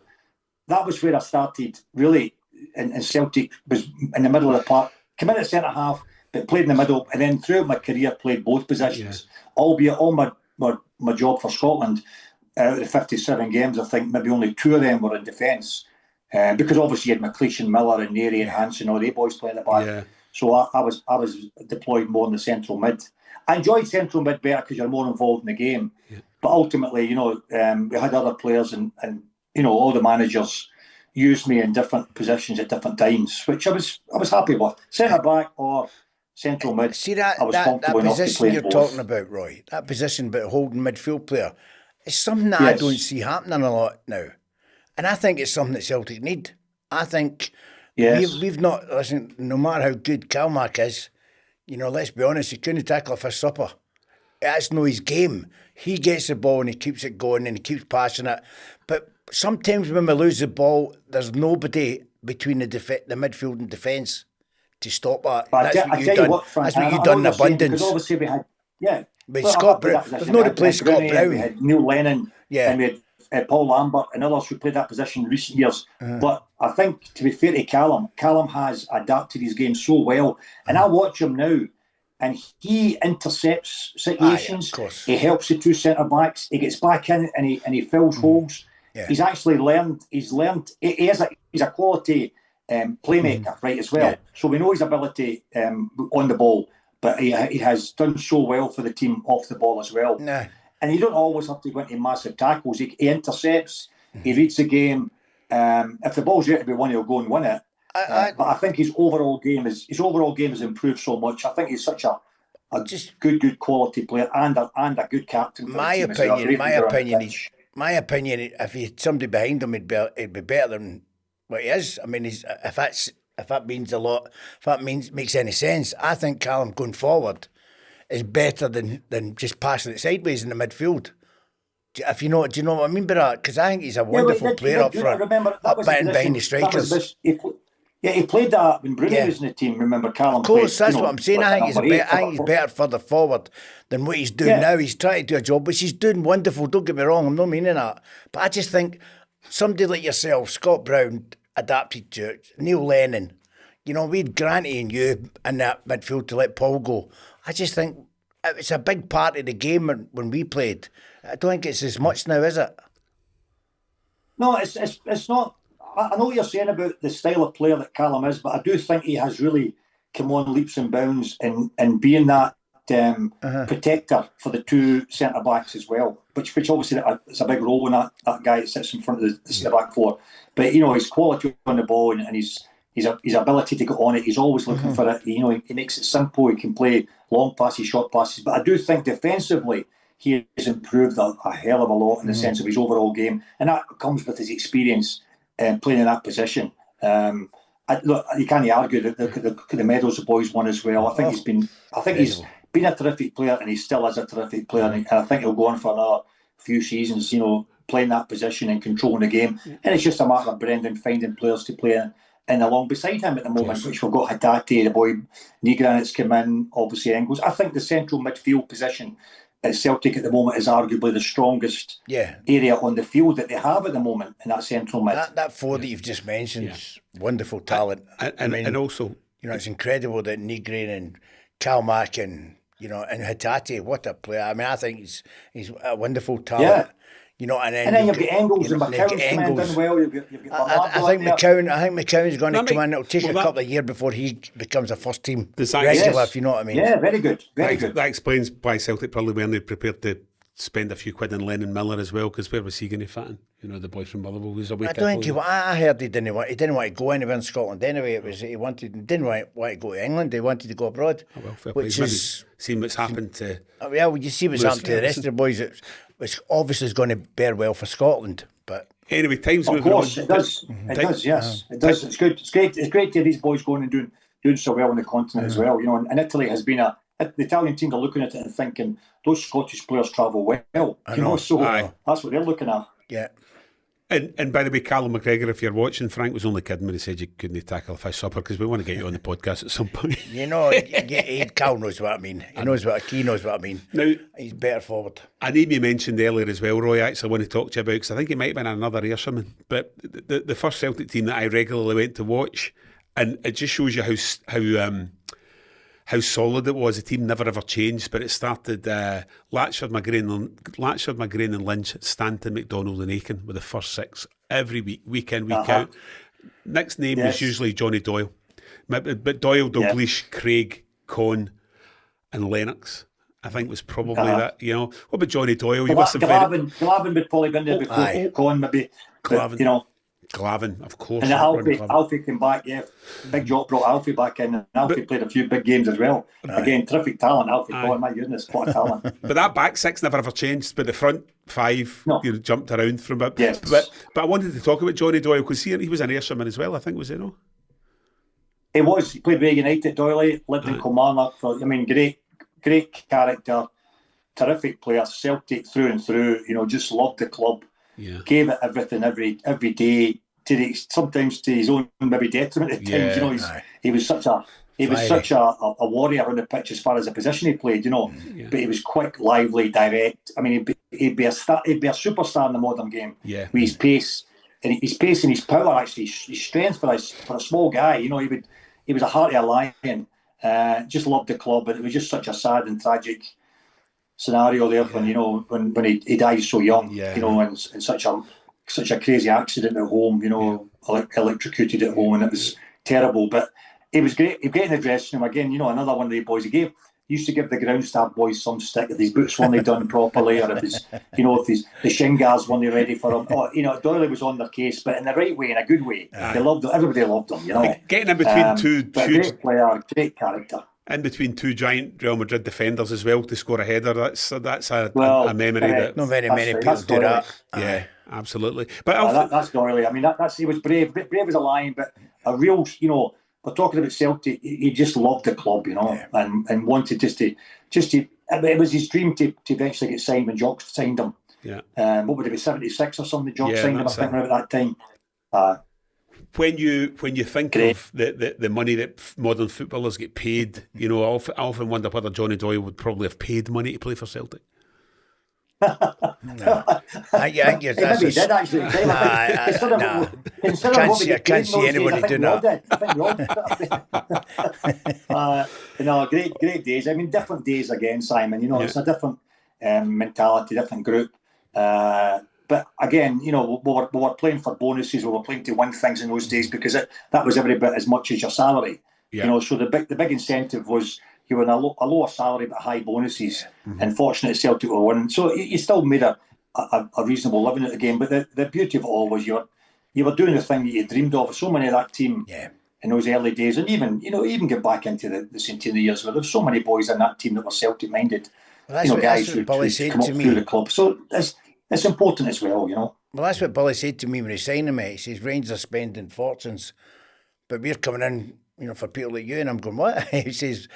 that was where I started, really, and Celtic was in the middle of the park. Came in at centre half, but played in the middle. And then throughout my career, played both positions. Albeit all my job for Scotland, out of the 57 games, I think maybe only 2 of them were in defence. Because obviously you had McLeish and Miller and Neary and Hansen, all the boys playing at the back. Yeah. So I was deployed more in the central mid. I enjoyed central mid better because you're more involved in the game. Yeah. But ultimately, you know, we had other players and you know, all the managers used me in different positions at different times, which I was happy with. Centre back or central mid. See that position you're talking about, Roy, that position about holding midfield player, is something that I don't see happening a lot now. And I think it's something that Celtic need. I think we've not, listen, no matter how good CalMac is, you know, let's be honest, he couldn't tackle a fish supper. That's no his game. He gets the ball and he keeps it going and he keeps passing it. But sometimes when we lose the ball, there's nobody between the midfield and defence to stop that. That's what you've done. That's what you've done in abundance. Because obviously we had, but Scott Brown, there's no replace Scott Brown. We had Neil Lennon and we had Paul Lambert and others who played that position in recent years. But I think, to be fair to Callum has adapted his game so well. And I watch him now, and he intercepts situations. He helps the 2 centre-backs. He gets back in and he fills holes. Yeah. He's actually learned. He's a quality playmaker, right, as well. So we know his ability on the ball, but he has done so well for the team off the ball as well. And you don't always have to go into massive tackles. He intercepts, he reads the game. If the ball's there to be won, he'll go and win it. But I think his overall game has improved so much. I think he's such a good quality player and a good captain. My opinion, if he had somebody behind him, he'd be better than what he is. I mean, if that means a lot, if that makes any sense, I think Callum going forward is better than just passing it sideways in the midfield. Do you know what I mean by that? Because I think he's a wonderful player up front, behind the strikers. He played that when Bruni was in the team. Remember, Callum? Of course, that's what I'm saying. I think he's better further forward than what he's doing now. He's trying to do a job, which he's doing wonderful. Don't get me wrong. I'm not meaning that, but I just think somebody like yourself, Scott Brown, adapted to it. Neil Lennon, we had Granty and you in that midfield to let Paul go. I just think it's a big part of the game when we played. I don't think it's as much now, is it? No, it's not. I know what you're saying about the style of player that Callum is, but I do think he has really come on leaps and bounds in being that protector for the two centre-backs as well, which obviously is a big role in that guy that sits in front of the centre-back four. But, his quality on the ball and his ability to get on it, he's always looking for it. He makes it simple. He can play long passes, short passes. But I do think defensively, he has improved a hell of a lot in the sense of his overall game. And that comes with his experience playing in that position. Look, you can't argue that the medals the boys won as well. I think he's been a terrific player, and he still is a terrific player. And I think he'll go on for another few seasons, playing that position and controlling the game. And it's just a matter of Brendan finding players to play in along beside him at the moment, which we've got Haddadi, the boy Negranit's come in, obviously Engels. I think the central midfield position at Celtic at the moment is arguably the strongest area on the field that they have at the moment in that central mid. That four that you've just mentioned is wonderful talent. And also, it's incredible that Negrin and CalMac and Haddadi, what a player. I mean, I think he's a wonderful talent. And then you've got Engels and McCown's coming in well. You've got I think McCown's going to come in. It'll take a couple of years before he becomes a first team regular, if you know what I mean. Yeah, very good. Very good. That explains why Celtic probably weren't prepared to spend a few quid on Lennon Miller as well, because where was he going to fit in? The boy from Motherwell was away. I heard he didn't want to go anywhere in Scotland anyway. It was he didn't want to go to England. He wanted to go abroad. Which is seen what's happened to. You see what's happened to the rest of the boys. Which obviously is going to bear well for Scotland. But anyway, time's moving on. Of course, it does. It does. Yes, it does. It's good. It's great. It's great to have these boys going and doing so well on the continent as well. And Italy has been the Italian teams are looking at it and thinking those Scottish players travel well. So that's what they're looking at. Yeah. And by the way, Callum McGregor, if you're watching, Frank was only kidding when he said you couldn't tackle a fish supper, because we want to get you on the podcast at some point. Cal knows what I mean. He knows what I mean. Now, he's better forward. A name you mentioned earlier as well, Roy, actually I want to talk to you about, because I think he might have been another Ayrshire, but the first Celtic team that I regularly went to watch, and it just shows you how solid it was. The team never ever changed, but it started Latchford, McGrain and Lynch, Stanton, McDonald and Aitken were the first six every week in, week out. Next name was usually Johnny Doyle. But Doyle, Dalglish, Craig, Conn and Lennox, I think was probably that. What about Johnny Doyle? Glavin would probably been there before Conn, maybe. Glavin, of course. And Alfie came back, Big Jock brought Alfie back in, and Alfie played a few big games as well. Again, terrific talent, Alfie. Oh my goodness, what a talent. But that back six never ever changed, but the front five jumped around from it. Yes. But I wanted to talk about Johnny Doyle, because he was an Ayrshire as well, I think, was he, no? He was. He played Reagan United, Doyle, lived in Kilmarnock. Great character, terrific player, Celtic through and through, just loved the club. Yeah. Gave it everything every day, sometimes to his own maybe detriment at times. He was such a warrior on the pitch as far as the position he played. But he was quick, lively, direct. I mean, he'd be a superstar in the modern game. Yeah. With his pace and his power, actually, his strength for a small guy. He was a heart of a lion. Just loved the club, but it was just such a sad and tragic scenario there when he died so young, in such a such a crazy accident at home, electrocuted at home, and it was terrible. But it was great. He got in the dressing room again. Another one of the boys. He used to give the ground staff boys some stick if his boots weren't done properly, or if the shingers weren't ready for him. Doyle was on their case, but in the right way, in a good way. They loved him. Everybody loved him. Getting in between two great player, great character. In between two giant Real Madrid defenders as well to score a header. That's a memory that not very many people do that. Yeah, absolutely. But that's Doyle. I mean, he was brave as a lion, but a real, we're talking about Celtic. He just loved the club, and wanted just to. It was his dream to eventually get signed when Jock signed him. Yeah. What would it be, 76 or something? Jock signed him, I think, around that time. When you think of the money that modern footballers get paid, I often wonder whether Johnny Doyle would probably have paid money to play for Celtic. No. I think he maybe did actually. I can't see anybody doing that. Great days. I mean, different days again, Simon. It's a different mentality, different group. But again, we were playing for bonuses. We were playing to win things in those days because that was every bit as much as your salary. Yeah. So the big incentive was you were in a lower salary but high bonuses. Yeah. Mm-hmm. And fortunately, Celtic were winning. So you still made a reasonable living at the game. But the beauty of it all was you were doing the thing that you dreamed of. So many of that team in those early days, and even get back into the Centenary years where there were so many boys in that team that were Celtic minded. Well, guys who come up through the club. So it's important as well, Well, that's what Billy said to me when he signed me. He says, Rangers are spending fortunes, but we're coming in, for people like you. And I'm going, what? He says,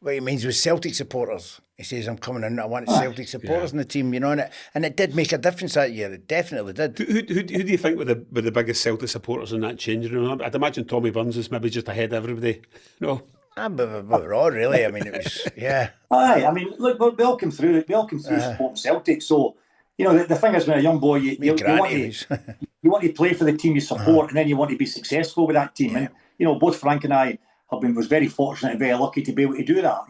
what he means was Celtic supporters. He says, I'm coming in, I want Celtic supporters in the team, and it did make a difference that year. It definitely did. Who do you think were the biggest Celtic supporters in that changing room? I'd imagine Tommy Burns is maybe just ahead of everybody. No. We're all really. I mean, it was, Aye, I mean, look, we all came through supporting Celtic, so... the thing is, when a young boy, you want to play for the team you support, and then you want to be successful with that team. Yeah. And both Frank and I was very fortunate and very lucky to be able to do that.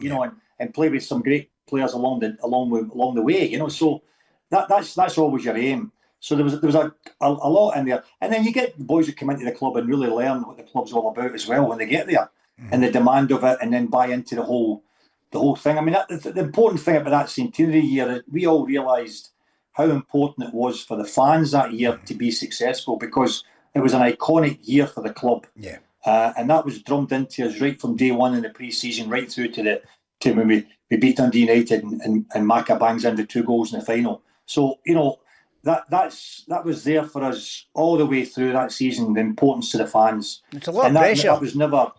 And play with some great players along the way. So that's always your aim. So there was a lot in there, and then you get the boys who come into the club and really learn what the club's all about as well when they get there, and the demand of it, and then buy into the whole thing. I mean, the important thing about that Centenary year is we all realised how important it was for the fans that year to be successful, because it was an iconic year for the club. Yeah. And that was drummed into us right from day one in the pre-season, right through to when we beat Dundee United and Macca bangs in the 2 goals in the final. So, that was there for us all the way through that season, the importance to the fans. It's a lot of pressure. That was never...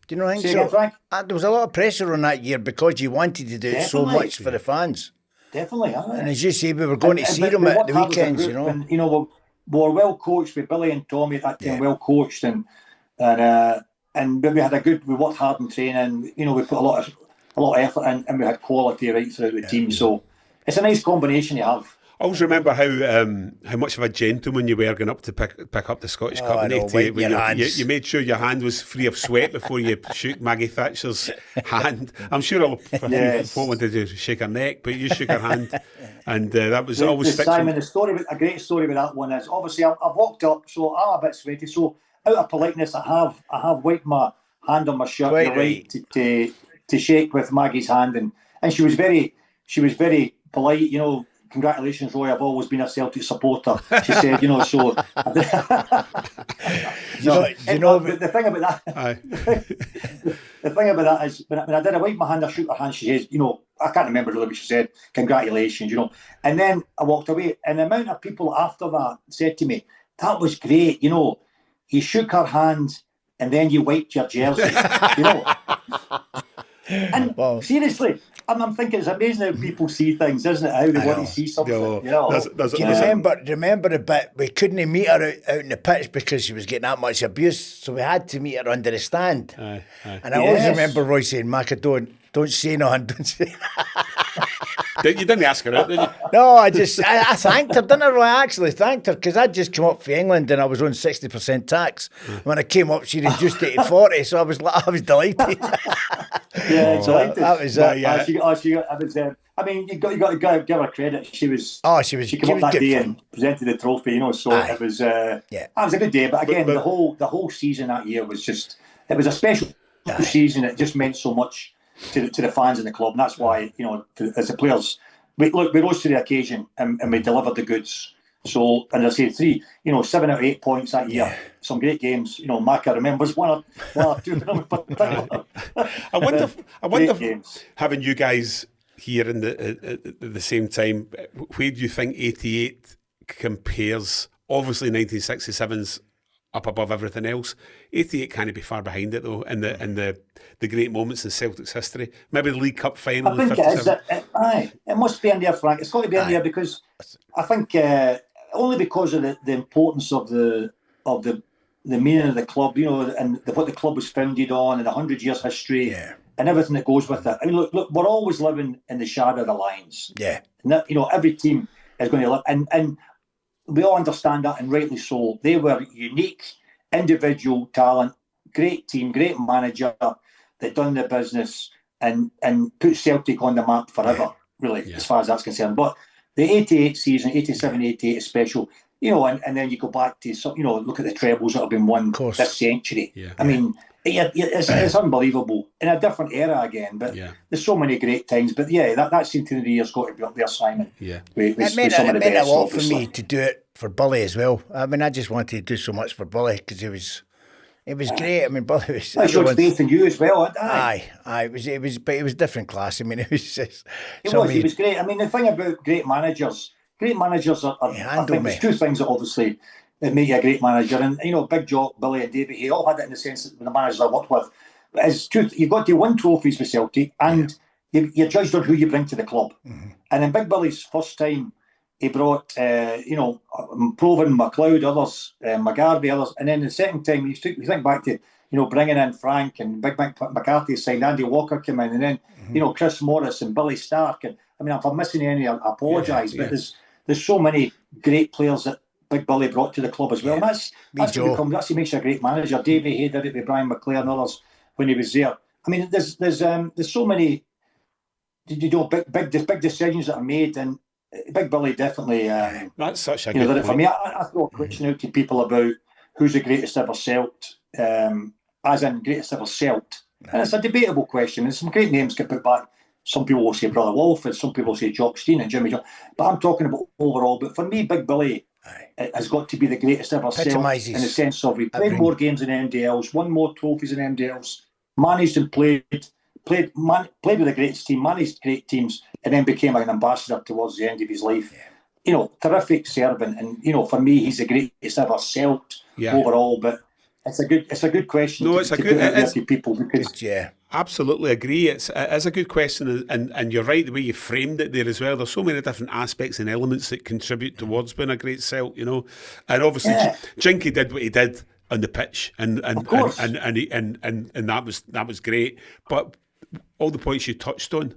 Do you know what I think? There was a lot of pressure on that year because you wanted to do it so much for the fans. Definitely, and as you say, we were going to see them at the weekends, And, we were well coached with Billy and Tommy at that time, well coached, and we worked hard in training. We put a lot of effort in, and we had quality right throughout the team. So it's a nice combination you have. I always remember how much of a gentleman you were going up to pick up the Scottish Cup in '88. You made sure your hand was free of sweat before you shook Maggie Thatcher's hand. I'm sure a lot wanted to shake her neck, but you shook her hand, and that was always fixed. Simon, a great story with that one is obviously I've walked up, so I'm a bit sweaty. So out of politeness, I have wiped my hand on my shirt to shake with Maggie's hand, and she was very polite, Congratulations, Roy. I've always been a Celtic supporter. She said, so. The thing about that is, when I did wipe my hand, I shook her hand. She says, I can't remember really what she said. Congratulations, And then I walked away, and the amount of people after that said to me, "That was great. You shook her hand, and then you wiped your jersey." And seriously, I'm thinking it's amazing how people see things, isn't it? How they want to see something. Do you remember the bit we couldn't meet her out in the pitch because she was getting that much abuse, so we had to meet her under the stand. And I always remember Roy saying, "Macca, don't say nothing, don't say." You didn't ask her out, did you? No, I thanked her, didn't I, Roy? I actually thanked her because I'd just come up from England and I was on 60% tax. When I came up, she reduced it to 40, so I was delighted. Yeah, delighted. That was it. I mean, you got to give her credit. She came up that day and presented the trophy. You know, so it was it was a good day. But again, the whole season that year was it was a special season. It just meant so much to the fans in the club, and that's why, you know, as the players, we rose to the occasion and we delivered the goods. So, and I say 7 out of 8 points that year. Some great games. You know, Macca remembers one or two of them. I wonder games. Having you guys here in at the same time, where do you think 88 compares? Obviously 1967's up above everything else. 88 can't be far behind it though, in the great moments in Celtic's history. Maybe the League Cup final. I think it is. It must be in there, Frank. It's got to be in there because I think only because of the importance of the meaning of the club, you know, and what the club was founded on, and 100 years history. And everything that goes with it. I mean, look, we're always living in the shadow of the Lions. Yeah. And that, you know, every team is going to live. And we all understand that, and rightly so. They were unique, individual talent, great team, great manager that done the business and put Celtic on the map forever, really, as far as that's concerned. But the 88 season, 87, 88 is special. You know, and then you go back to, you know, look at the trebles that have been won this century. I mean, it's unbelievable in a different era again, but there's so many great times. But that Centenary year's got to be up there, Simon. It meant a lot for me to do it for Billy as well. I mean, I just wanted to do so much for Billy because it was great. I mean, Billy was. I showed faith in you as well. It was different class. I mean, it was just. He was great. I mean, the thing about great managers are I think there's two things that obviously that make you a great manager. And, you know, Big Jock, Billy and Davy, he all had it in the sense that the managers I worked with. But it's truth, you've got to win trophies with Celtic and you're judged on who you bring to the club. And in Big Billy's first time, he brought, Proven, McLeod, others, McGarvey, others. And then the second time, you think back to, you know, bringing in Frank and Big McCarthy signed, Andy Walker came in, and then, you know, Chris Morris and Billy Stark. And I mean, if I'm missing any, I apologise. But there's so many great players that Big Billy brought to the club as well. And that's what makes you a great manager. Davy Hay did it with Brian McClare and others when he was there. I mean, there's so many, you know, big decisions that are made, and Big Billy definitely. That's such a good point. For me, I throw a question out to people about who's the greatest ever Celt, as in greatest ever Celt, and it's a debatable question. And some great names get put back. Some people will say Brother Walford, some people will say Jock Stein and Jimmy John. But I'm talking about overall. But for me, Big Billy has got to be the greatest ever Celt in the sense of he played more games in MDLs, won more trophies in MDLs, managed and played with the greatest team, managed great teams, and then became an ambassador towards the end of his life. You know, terrific servant, and you know, for me, he's the greatest ever Celt overall. But it's a good question. No, it's a good to people because absolutely agree. It's a good question, and you're right the way you framed it there as well. There's so many different aspects and elements that contribute towards being a great Celt, you know. And obviously, Jinky did what he did on the pitch, and that was great. But all the points you touched on,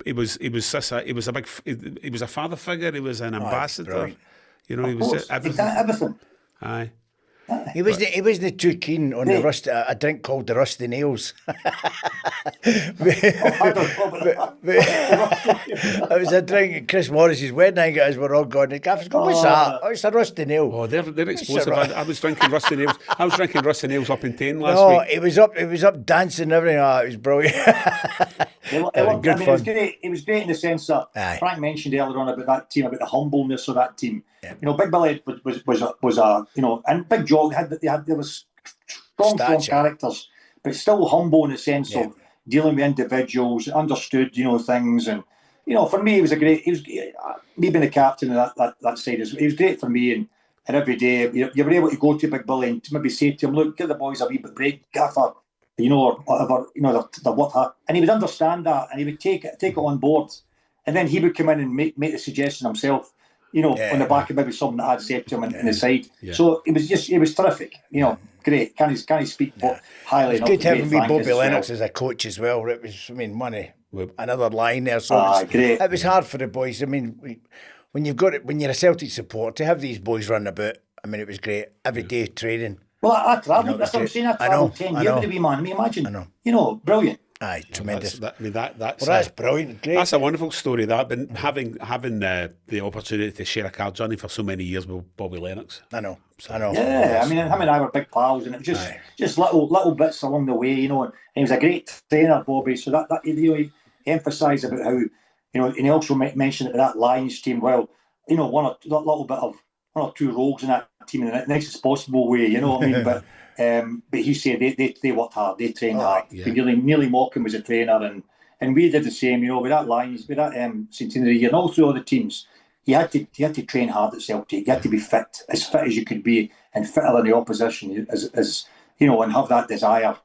he was a father figure. He was an ambassador. Brilliant. You know, he was just everything. Aye. He wasn't too keen on a drink called the Rusty Nails. It was a drink at Chris Morris's wedding night as we're all going. The gaffer's going, what's that? Oh, it's a Rusty Nail. Oh, they're explosive. I was drinking Rusty Nails. I was drinking Rusty Nails up in Tane last week. It was up dancing and everything. Oh, it was brilliant. It was great in the sense that Frank mentioned earlier on about that team, about the humbleness of that team. You know, Big Billy was a you know, and Big Jock there was strong characters, but still humble in the sense of dealing with individuals, understood, you know, things, and you know, for me, me being the captain of that side, it was great for me, and every day you were able to go to Big Billy and maybe say to him, look, give the boys a wee bit break, gaffer, you know, or whatever, you know, the what, and he would understand that, and he would take it on board, and then he would come in and make the suggestion himself. You know, on the back of maybe something that I'd said to him in the side. So it was terrific. You know, great. Can he speak highly enough? It's good having me Bobby Lennox as a coach as well. It was, I mean, money. Another line there. So great. It was hard for the boys. I mean, when you're a Celtic supporter, to have these boys running about, I mean, it was great. Every day training. Well, I travelled. That's what I'm saying. I travelled 10 years with a wee man. I mean, imagine. I know. You know, brilliant. Aye, tremendous. That's brilliant. Great. That's a wonderful story. That, but having the opportunity to share a car journey for so many years with Bobby Lennox. I know. Yeah, I mean, him and I were big pals, and it was just little bits along the way, you know. And he was a great trainer, Bobby. So that you know, he emphasised about how, you know, and he also mentioned that Lions team. Well, you know, one or two rogues in that team in the nicest possible way, you know what I mean? But he said they worked hard, they trained hard. Yeah. Nearly Morecambe was a trainer, and we did the same, you know, with that Lions, with that Centenary, and all through other teams. You had to train hard at Celtic. You had to be fit as you could be, and fitter than the opposition, as you know, and have that desire.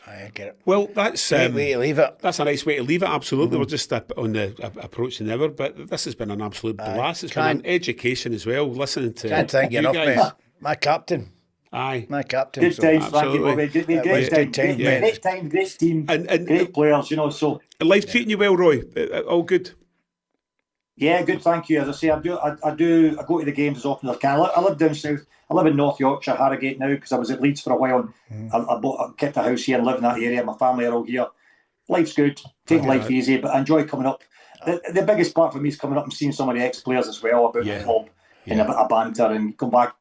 I get it. Well, that's a way to leave it. That's a nice way to leave it. Absolutely, we're just on the approach to never. But this has been an absolute blast. It's been an education as well. Listening to can't thank you enough, guys. mate. My captain. Aye, my captain. Good times, absolutely. Great time, great team, and great players. You know, so life treating you well, Roy. All good. Yeah, good. Thank you. As I say, I go to the games as often as I can. I live down south. I live in North Yorkshire, Harrogate now, because I was at Leeds for a while. I kept a house here and live in that area. My family are all here. Life's good. Taking life easy, but I enjoy coming up. The biggest part for me is coming up and seeing some of the ex-players as well about the club and a bit of banter, and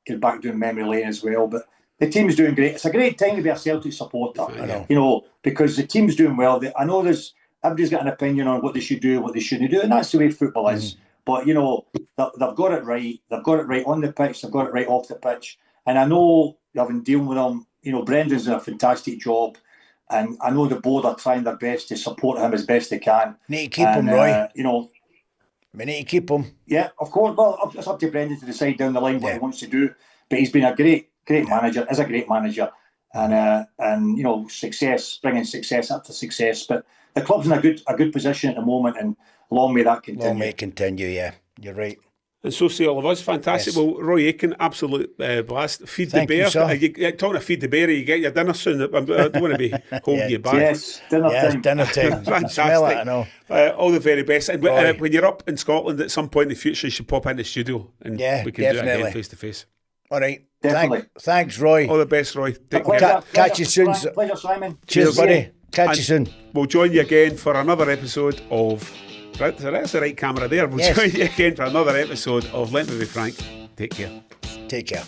get back doing memory lane as well. But the team's doing great. It's a great time to be a Celtic supporter. I know. You know, because the team's doing well. I know everybody's got an opinion on what they should do, what they shouldn't do, and that's the way football is. But, you know, they've got it right. They've got it right on the pitch. They've got it right off the pitch. And I know, having dealing with them, you know, Brendan's doing a fantastic job. And I know the board are trying their best to support him as best they can. Need to keep him, Roy. You know, we need to keep him. Yeah, of course. Well, it's up to Brendan to decide down the line what he wants to do. But he's been a great manager, is a great manager. And you know, bringing success up to success. But the club's in a good position at the moment, and long may that continue. Long may it continue, yeah. You're right. And so say all of us. Fantastic. Yes. Well, Roy Aitken, absolute blast. Feed the bear. Talking to feed the bear, you get your dinner soon. I don't want to be holding you back. Yes, dinner time. Dinner time. Fantastic. Smell it, I know. All the very best. And when you're up in Scotland at some point in the future, you should pop into the studio and we can do it again face to face. All right. Definitely. Thanks, Roy. All the best, Roy. Take care. Catch you soon. Pleasure, Simon. Cheers, buddy. Catch you soon. We'll join you again for another episode of... That's the right camera there. We'll join you again for another episode of Let Me Be Frank. Take care. Take care.